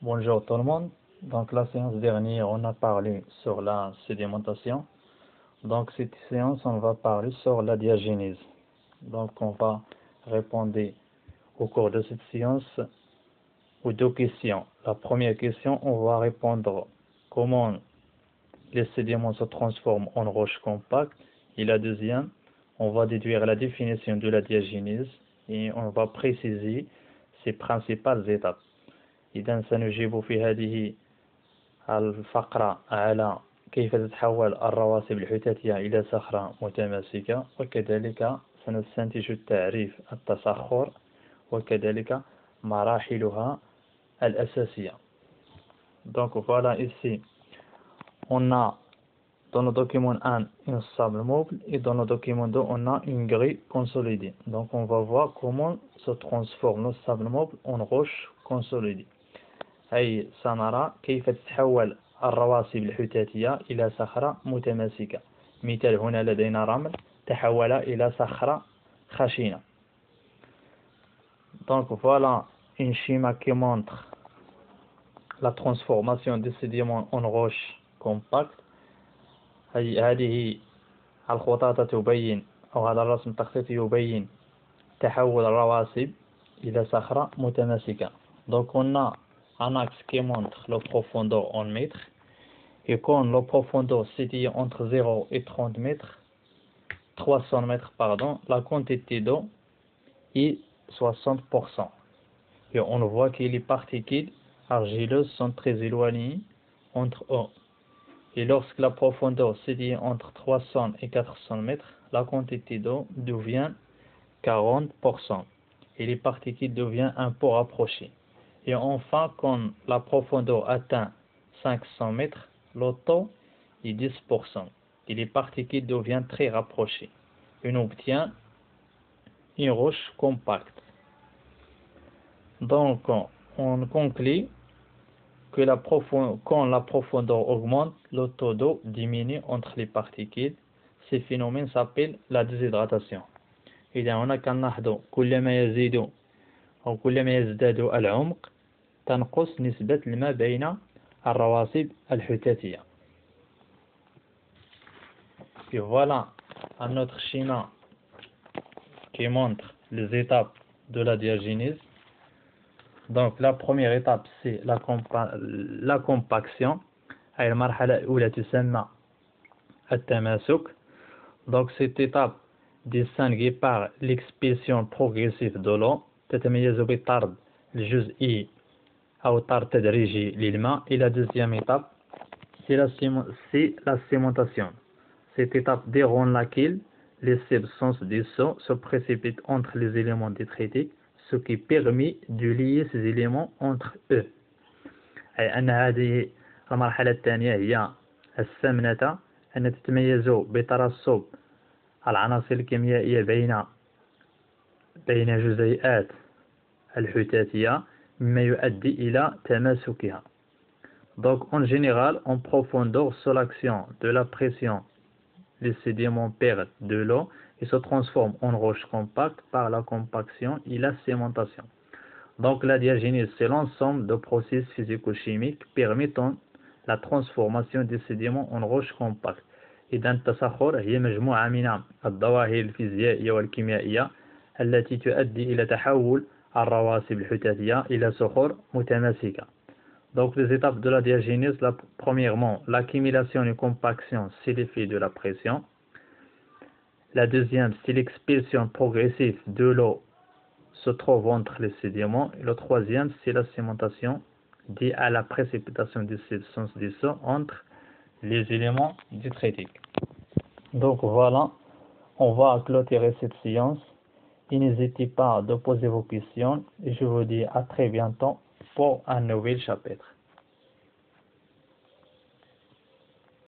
Bonjour tout le monde. Donc la séance dernière, on a parlé sur la sédimentation. Donc cette séance, on va parler sur la diagénèse. Donc on va répondre au cours de cette séance aux deux questions. La première question, on va répondre comment les sédiments se transforment en roches compactes. Et la deuxième, on va déduire la définition de la diagénèse et on va préciser ses principales étapes. إذا سنجيب في هذه الفقرة على كيف تتحول الرواسب الحوتاتية إلى صخرة متماسكة، وكذلك سنستنتج التعريف التصخر وكذلك مراحلها الأساسية. Donc voilà, ici on a dans le document 1 un sable mobile et dans le document 2 on a une grille consolidée. Donc on va voir comment se transforme le sable mobile en roche consolidée. أي سنرى كيف تتحول الرواسب الحوتاتية إلى صخرة متماسكة. مثال هنا لدينا رمل تحول إلى صخرة خشنة. Donc voilà un schéma qui montre la transformation des sédiments en roches compactes. هذه الخطاطة تبين أو هذا الرسم التخطيطي يبين تحول الرواسب إلى صخرة متماسكة. Donc on a un axe qui montre la profondeur en mètres, et quand la profondeur située entre 0 et 300 mètres, la quantité d'eau est 60%. Et on voit que les particules argileuses sont très éloignées entre eux. Et lorsque la profondeur située entre 300 et 400 mètres, la quantité d'eau devient 40%. Et les particules deviennent un peu rapprochées. Et enfin, quand la profondeur atteint 500 mètres, le taux est 10%. Et les particules deviennent très rapprochées. Et on obtient une roche compacte. Donc, on conclut que quand la profondeur augmente, le taux d'eau diminue entre les particules. Ce phénomène s'appelle la déshydratation. إذا هنا كنلاحظوا كلما يزيد أو كلما يزداد العمق تنقص نسبة الماء بين الرواسب الحوتاتية. Et voilà un autre schéma qui montre les étapes de la diagénèse. Donc la première étape c'est la compaction. هي المرحلة الأولى تسمى التماسك. Donc cette étape distinguée par l'expulsion progressive de l'eau تتميز بطرد الجزئي أو طرد تدريجي للماء. Et la deuxième étape c'est la cimentation. Cette étape durant laquelle les substances dissoutes se précipitent entre les éléments détritiques, ce qui permet de lier ces éléments entre eux. أي أن هذه المرحلة الثانية هي السمنة، أن تتميز بترسب العناصر الكيميائية بين جزيئات الحوتاتية مما يؤدي إلى تماسكها. Donc en général, en profondeur, sous l'action de la pression, les sédiments perdent de l'eau et se transforment en roches compactes par la compaction et la cimentation. Donc la diagénèse, c'est l'ensemble de processus physico-chimiques permettant la transformation des sédiments en roches compactes. إذا التصخر هي مجموعة من الظواهر الفيزيائية والكيميائية التي تؤدي إلى تحول الرواسب الحوتاتية إلى صخور متماسكة. Donc les étapes de la diagénèse, premièrement, l'accumulation et compaction, c'est l'effet de la pression. La deuxième, c'est l'expulsion progressive de l'eau se trouve entre les sédiments. Et le troisième, c'est la cimentation due à la précipitation des substances dissoutes entre les éléments détritiques. Donc voilà, on va clôturer cette séance. Et n'hésitez pas à poser vos questions. Et je vous dis à très bientôt pour un nouvel chapitre.